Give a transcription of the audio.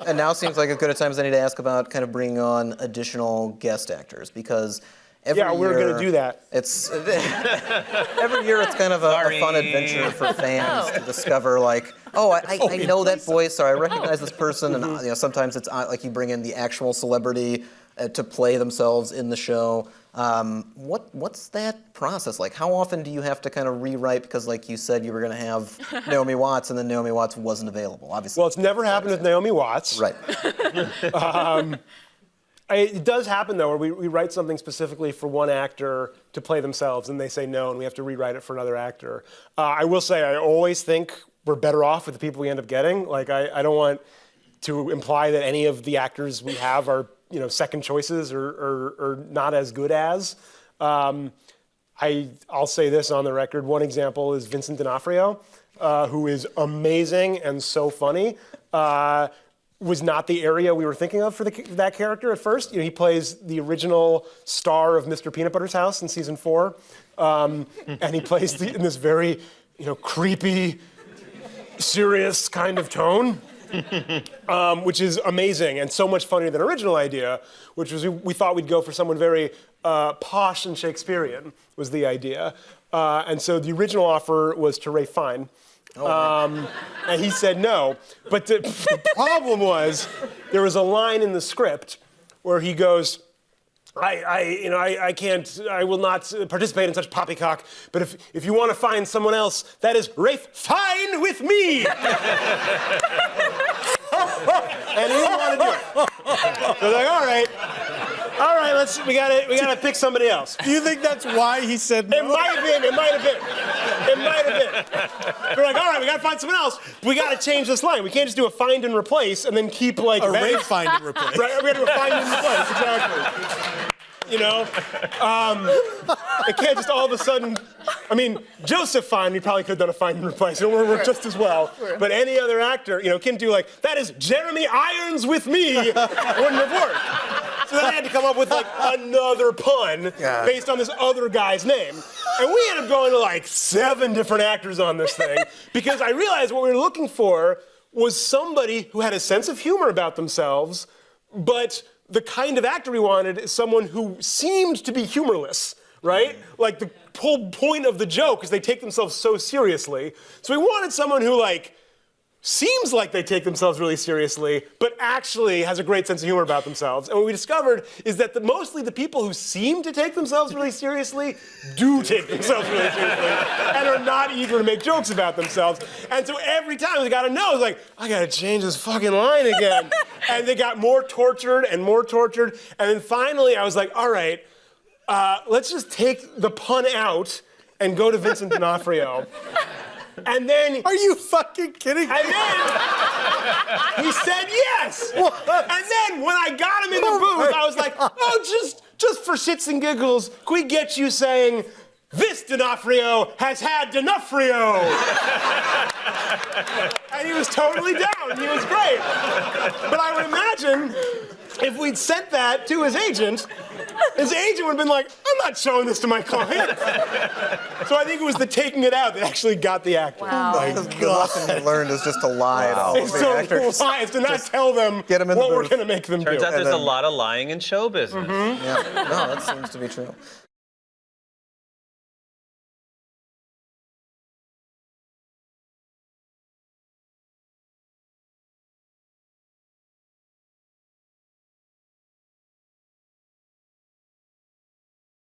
And now seems like as good a time as any to ask about kind of bringing on additional guest actors, because every year... Yeah, we're going to do that. It's every year it's kind of a fun adventure for fans to discover, like, I know that voice, or I recognize this person, and sometimes it's like you bring in the actual celebrity to play themselves in the show. What's that process like? How often do you have to kind of rewrite, because like you said you were going to have Naomi Watts, and then Naomi Watts wasn't available, obviously. Well, it's never happened with Naomi Watts. Right. It does happen, though, where we write something specifically for one actor to play themselves, and they say no, and we have to rewrite it for another actor. I will say, I always think we're better off with the people we end up getting. Like, I don't want to imply that any of the actors we have are, second choices or not as good as. I'll say this on the record. One example is Vincent D'Onofrio, who is amazing and so funny. Was not the area we were thinking of for that character at first. He plays the original star of Mr. Peanut Butter's House in season 4, and he plays in this very, creepy, serious kind of tone, which is amazing and so much funnier than original idea, which was we thought we'd go for someone very posh and Shakespearean was the idea, and so the original offer was to Ralph Fiennes. And he said no. But the problem was, there was a line in the script where he goes, I will not participate in such poppycock, but if you want to find someone else, that is Ralph Fiennes with me! And he didn't want to do it. So they're like, all right, we gotta pick somebody else. Do you think that's why he said no? It might have been. We're like, all right, we gotta find someone else. We gotta change this line. We can't just do a find and replace and then keep like a Ralph find and replace. Right, we gotta do a find and replace, exactly. It can't just all of a sudden. I mean, Joseph Fiennes, we probably could have done a find and replace. It would work just as well. But any other actor, can do like, that is Jeremy Irons with me. Wouldn't have worked. So then I had to come up with like another pun based on this other guy's name. And we ended up going to like 7 different actors on this thing because I realized what we were looking for was somebody who had a sense of humor about themselves, but the kind of actor we wanted is someone who seemed to be humorless, right? Like the whole point of the joke is they take themselves so seriously. So we wanted someone who seems like they take themselves really seriously, but actually has a great sense of humor about themselves. And what we discovered is that mostly the people who seem to take themselves really seriously do take themselves really seriously and are not eager to make jokes about themselves. And so every time they got to know, it's like, I got to change this fucking line again. And they got more tortured and more tortured. And then finally I was like, all right, let's just take the pun out and go to Vincent D'Onofrio. And then... Are you fucking kidding me? And then he said yes. And then when I got him in the booth, I was like, just for shits and giggles, can we get you saying, this D'Onofrio has had D'Onofrio? And he was totally down. He was great. But I would imagine if we'd sent that to his agent would have been like, I'm not showing this to my client. So I think it was the taking it out that actually got the actor. Wow. Oh my God. The lesson you learned is just to lie to all of the actors. It's to not tell them what we're going to make them do. Turns out there's a lot of lying in show business. Yeah, no, that seems to be true.